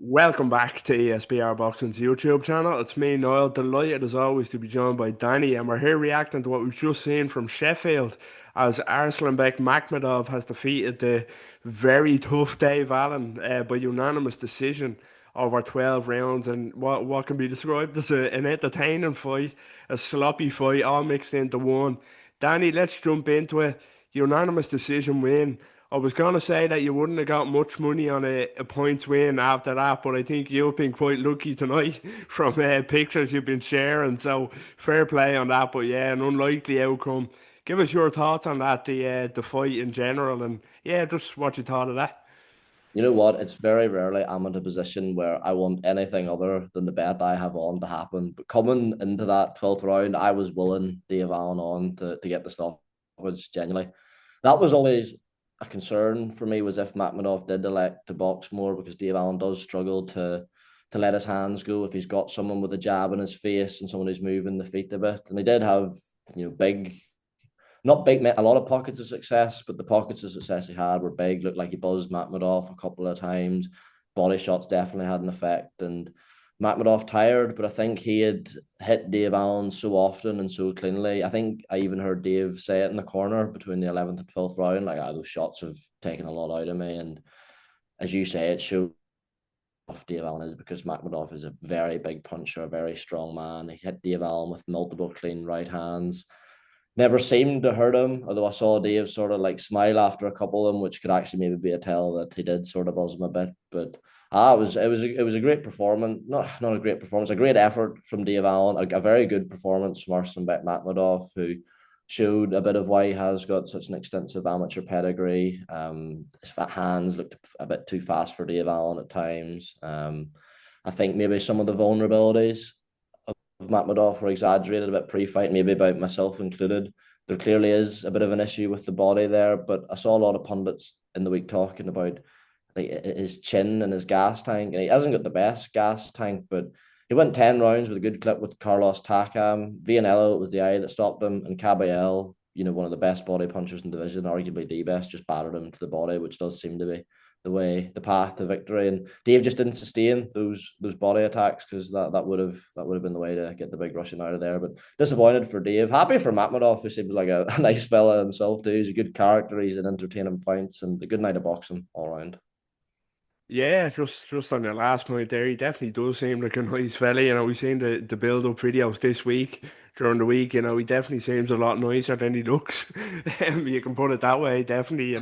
Welcome back to ESBR Boxing's YouTube channel. It's me, Niall. Delighted as always to be joined by Danny, and we're here reacting to what we've just seen from Sheffield as ARSLANBEK Makhmudov has defeated the very tough Dave Allen by unanimous decision over 12 rounds, and what can be described as an entertaining fight, a sloppy fight, all mixed into one. Danny, let's jump into it. Unanimous decision win. I was gonna say that you wouldn't have got much money on a points win after that, but I think you've been quite lucky tonight from pictures you've been sharing. So fair play on that. But yeah, an unlikely outcome. Give us your thoughts on that, the fight in general, and yeah, just what you thought of that. You know what? It's very rarely I'm in a position where I want anything other than the bet I have on to happen. But coming into that 12th round, I was willing Dave Allen on to get the stoppage, genuinely. That was always a concern for me, was if Makhmudov did elect to box more, because Dave Allen does struggle to let his hands go if he's got someone with a jab in his face and someone who's moving the feet a bit. And he did have, big, not big, a lot of pockets of success, but the pockets of success he had were big. Looked like he buzzed Makhmudov a couple of times. Body shots definitely had an effect, and Makhmudov tired, but I think he had hit Dave Allen so often and so cleanly. I think I even heard Dave say it in the corner between the 11th and 12th round, like, those shots have taken a lot out of me. And as you say, it showed off Dave Allen is, because Makhmudov is a very big puncher, a very strong man. He hit Dave Allen with multiple clean right hands, never seemed to hurt him. Although I saw Dave sort of like smile after a couple of them, which could actually maybe be a tell that he did sort of buzz him a bit. But it was a great performance. Not a great performance, a great effort from Dave Allen. A very good performance from ARSLANBEK Makhmudov, who showed a bit of why he has got such an extensive amateur pedigree. His fat hands looked a bit too fast for Dave Allen at times. I think maybe some of the vulnerabilities of Makhmudov were exaggerated a bit pre-fight, maybe about myself included. There clearly is a bit of an issue with the body there, but I saw a lot of pundits in the week talking about like his chin and his gas tank, and he hasn't got the best gas tank, but he went 10 rounds with a good clip with Carlos Takam. Vianello, it was the eye that stopped him, and Caballel, one of the best body punchers in the division, arguably the best, just battered him to the body, which does seem to be the path to victory. And Dave just didn't sustain those body attacks, because that would have been the way to get the big rushing out of there. But disappointed for Dave. Happy for Makhmudov, who seems like a nice fella himself too. He's a good character. He's an entertaining fights and a good night of boxing all around. Yeah, just on your last point there, he definitely does seem like a nice fella. We've seen the build up videos this week during the week. He definitely seems a lot nicer than he looks. You can put it that way. Definitely,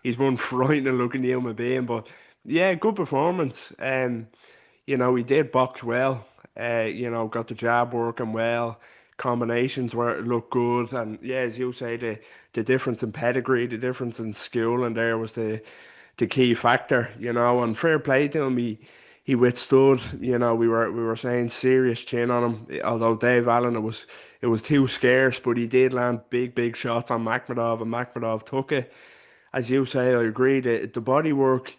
he's one frightening looking human being. But yeah, good performance. He did box well. Got the jab working well. Combinations were look good, and yeah, as you say, the difference in pedigree, the difference in skill, and there was the key factor, and fair play to him. He withstood, we were saying serious chin on him. Although Dave Allen, it was too scarce, but he did land big shots on Makhmudov, and Makhmudov took it. As you say, I agree. The body work,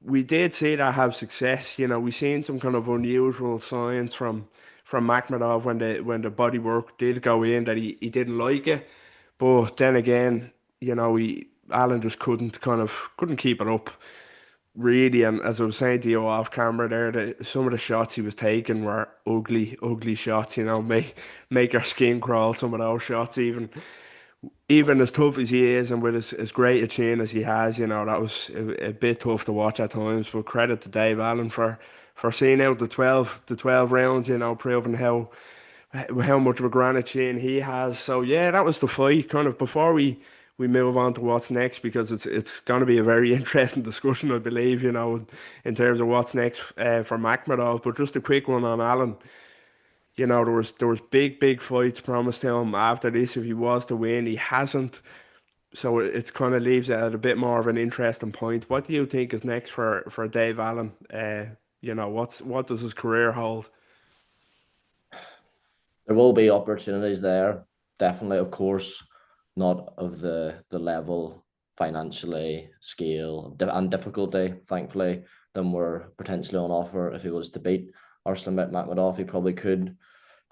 we did see that have success. We seen some kind of unusual signs from Makhmudov when the body work did go in, that he didn't like it. But then again, he Allen just couldn't keep it up really. And as I was saying to you off camera there, some of the shots he was taking were ugly shots. Make your skin crawl. Some of those shots, even as tough as he is, and with as great a chin as he has, that was a bit tough to watch at times. But credit to Dave Allen for seeing out the 12 rounds. Proving how much of a granite chin he has. So yeah, that was the fight. Kind of before we move on to what's next, because it's going to be a very interesting discussion, I believe. In terms of what's next for Makhmudov. But just a quick one on Allen. There was big fights promised to him after this if he was to win. He hasn't. So it's kind of leaves it at a bit more of an interesting point. What do you think is next for Dave Allen? What does his career hold? There will be opportunities there, definitely, of course, not of the level financially, scale, and difficulty, thankfully, than were potentially on offer. If he was to beat ARSLANBEK Makhmudov, he probably could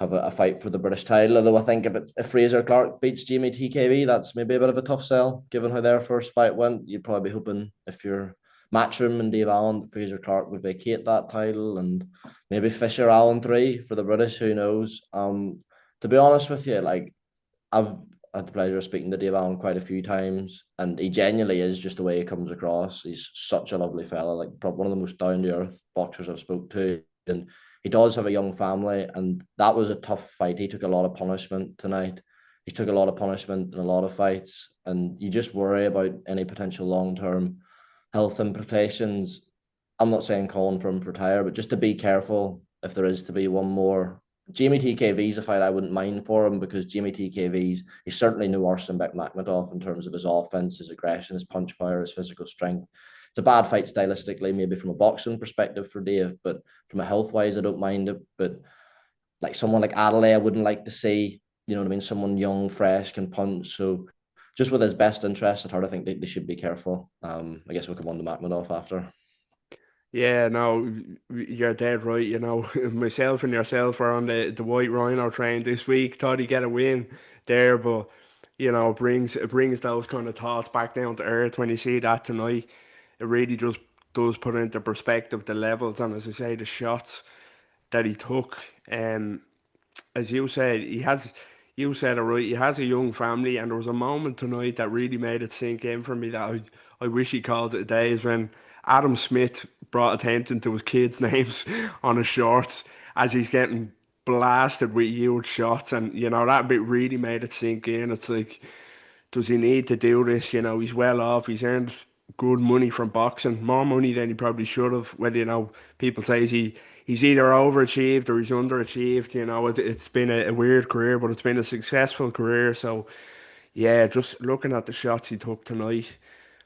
have a fight for the British title. Although I think if Fraser Clark beats Jamie TKB, that's maybe a bit of a tough sell, given how their first fight went. You'd probably be hoping, if you're Matchroom and Dave Allen, Fraser Clark would vacate that title, and maybe Fisher Allen 3 for the British. Who knows? To be honest with you, like I've had the pleasure of speaking to Dave Allen quite a few times, and he genuinely is just the way he comes across. He's such a lovely fella, like probably one of the most down to earth boxers I've spoke to, and he does have a young family, and that was a tough fight. He took a lot of punishment tonight. He took a lot of punishment in a lot of fights, and you just worry about any potential long term health implications. I'm not saying calling for him to retire, but just to be careful if there is to be one more. Jamie TKV's a fight I wouldn't mind for him, because Jamie he's certainly no ARSLANBEK Makhmudov in terms of his offense, his aggression, his punch power, his physical strength. It's a bad fight stylistically, maybe from a boxing perspective for Dave, but from a health wise, I don't mind it. But like someone like Adelaide, I wouldn't like to see. You know what I mean? Someone young, fresh, can punch. So just with his best interest at heart, I think they should be careful. I guess we'll come on to Makhmudov after. Yeah, no, you're dead right. Myself and yourself were on the White Rhino train this week. Thought he'd get a win there, but it brings those kind of thoughts back down to earth when you see that tonight. It really just does put into perspective the levels and, as I say, the shots that he took. As you said, you said it right. He has a young family, and there was a moment tonight that really made it sink in for me that I wish he called it a day, is when Adam Smith brought attention to his kids' names on his shorts as he's getting blasted with huge shots, and that bit really made it sink in. It's like, does he need to do this? He's well off. He's earned good money from boxing, more money than he probably should have. Whether people say he's either overachieved or he's underachieved. It's been a weird career, but it's been a successful career. So yeah, just looking at the shots he took tonight,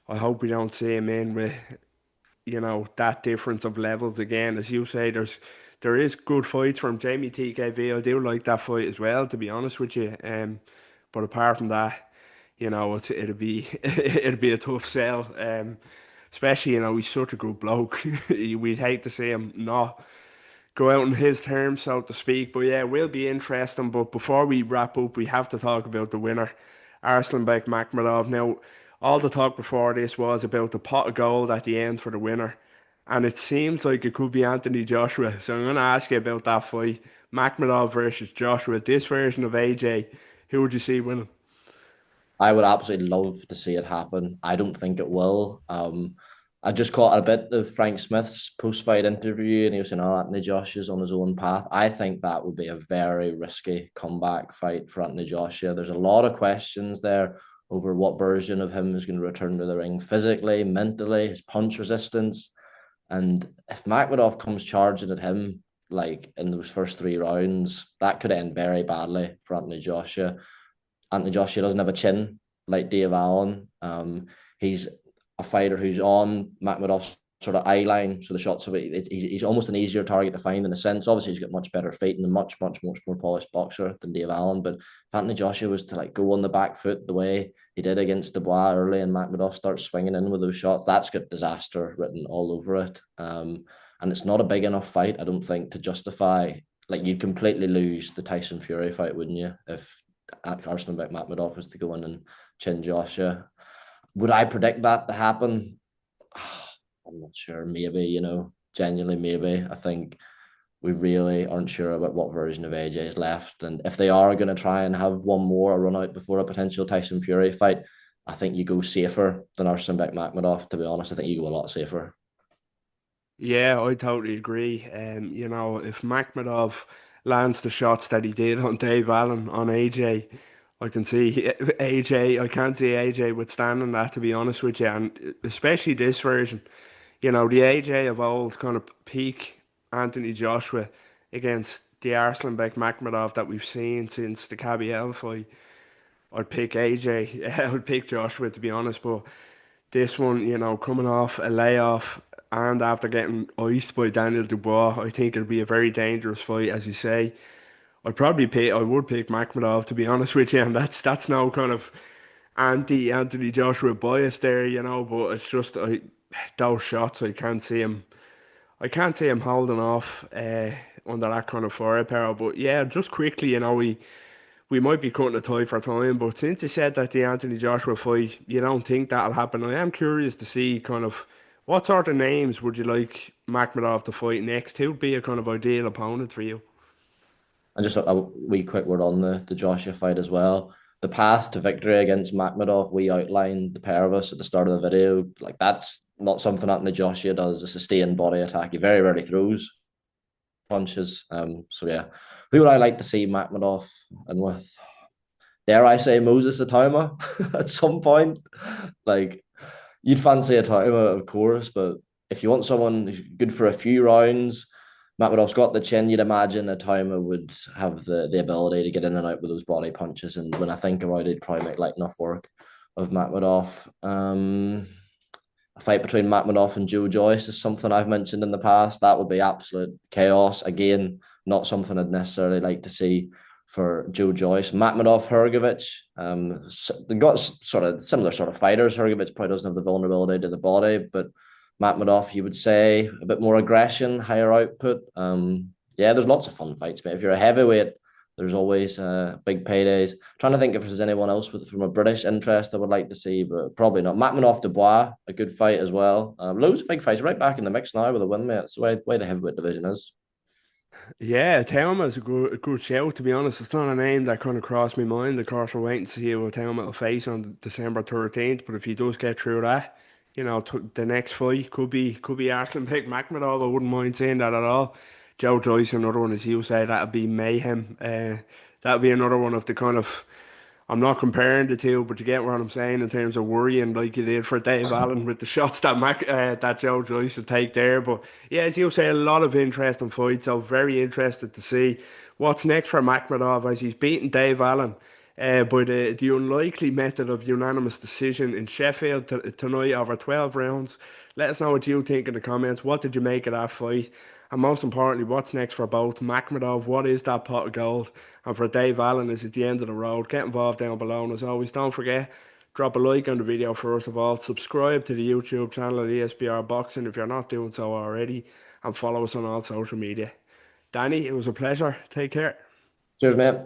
I hope we don't see him in with that difference of levels again. As you say, there is good fights from Jamie TKV. I do like that fight as well, to be honest with you. But apart from that, it'd be it'd be a tough sell. Especially, he's such a good bloke. We'd hate to see him not go out on his terms, so to speak. But yeah, it will be interesting. But before we wrap up, we have to talk about the winner, Arslanbek Makhmudov. Now, all the talk before this was about the pot of gold at the end for the winner, and it seems like it could be Anthony Joshua. So I'm going to ask you about that fight, Makhmudov versus Joshua. This version of AJ, who would you see winning? I would absolutely love to see it happen. I don't think it will. I just caught a bit of Frank Smith's post-fight interview, and he was saying, "Oh, Anthony Joshua's on his own path." I think that would be a very risky comeback fight for Anthony Joshua. There's a lot of questions there over what version of him is going to return to the ring physically, mentally, his punch resistance. And if Makhmudov comes charging at him like in those first 3 rounds, that could end very badly for Anthony Joshua. Anthony Joshua doesn't have a chin like Dave Allen. He's a fighter who's on Makhmudov's sort of eye line, so the shots of it, he's almost an easier target to find in a sense. Obviously, he's got much better feet and a much more polished boxer than Dave Allen. But if Anthony Joshua was to like go on the back foot the way he did against Dubois early, and Makhmudov starts swinging in with those shots, that's got disaster written all over it. And it's not a big enough fight, I don't think, to justify. Like, you'd completely lose the Tyson Fury fight, wouldn't you, if Arslanbek Makhmudov was to go in and chin Joshua? Would I predict that to happen? I'm not sure. Maybe, genuinely, maybe. I think we really aren't sure about what version of AJ is left. And if they are going to try and have one more run out before a potential Tyson Fury fight, I think you go safer than Arslanbek Makhmudov, to be honest. I think you go a lot safer. Yeah, I totally agree. If Makhmudov lands the shots that he did on Dave Allen on AJ, I can see AJ. I can't see AJ withstanding that, to be honest with you, and especially this version. The AJ of old, kind of peak Anthony Joshua against the Arslanbek Makhmudov that we've seen since the Kabiel fight. I'd pick AJ. I would pick Joshua, to be honest, but this one, coming off a layoff and after getting iced by Daniel Dubois, I think it'll be a very dangerous fight, as you say. I would pick Makhmudov, to be honest with you, and that's no kind of anti Anthony Joshua bias there, but it's just those shots I can't see him holding off under that kind of firepower. But yeah, just quickly, we might be cutting a tie for time, but since you said that the Anthony Joshua fight, you don't think that'll happen. I am curious to see kind of What sort of names would you like Makhmudov to fight next? Who'd be a kind of ideal opponent for you? And just a wee quick word on the Joshua fight as well. The path to victory against Makhmudov, we outlined the pair of us at the start of the video. Like that's not something that Joshua does. A sustained body attack. He very rarely throws punches. So yeah, who would I like to see Makhmudov and with? Dare I say Moses Atoma at some point? Like you'd fancy Atoma, of course, but if you want someone who's good for a few rounds, Makhmudov's got the chin. You'd imagine Atoma would have the ability to get in and out with those body punches. And when I think about it, he'd probably make light enough work of Makhmudov. A fight between Makhmudov and Joe Joyce is something I've mentioned in the past. That would be absolute chaos. Again, not something I'd necessarily like to see for Joe Joyce. Makhmudov, Hrgovic, they've got sort of similar sort of fighters. Hrgovic probably doesn't have the vulnerability to the body, but Makhmudov, you would say, a bit more aggression, higher output. Yeah, there's lots of fun fights, mate. If you're a heavyweight, there's always big paydays. Trying to think if there's anyone else from a British interest I would like to see, but probably not. Makhmudov Dubois, a good fight as well. Loads of big fights right back in the mix now with a win, mate. That's the way the heavyweight division is. Yeah, Thelma is a good shout, to be honest. It's not a name that kind of crossed my mind. Of course, we're waiting to see who Thelma will face on December 13th. But if he does get through that, t the next fight could be Arslanbek Makhmudov. I wouldn't mind saying that at all. Joe Joyce, another one, as you say, that'd be mayhem. That'd be another one of the kind of I'm not comparing the two, but you get what I'm saying in terms of worrying, like you did for Dave Allen with the shots that Joe Joyce would take there. But yeah, as you say, a lot of interesting fights. So very interested to see what's next for Makhmudov as he's beaten Dave Allen by the unlikely method of unanimous decision in Sheffield tonight over 12 rounds. Let us know what you think in the comments. What did you make of that fight? And most importantly, what's next for both Makhmudov? What is that pot of gold? And for Dave Allen, is at the end of the road. Get involved down below. And as always, don't forget, drop a like on the video first of all. Subscribe to the YouTube channel at ESBR Boxing if you're not doing so already. And follow us on all social media. Danny, it was a pleasure. Take care. Cheers, mate.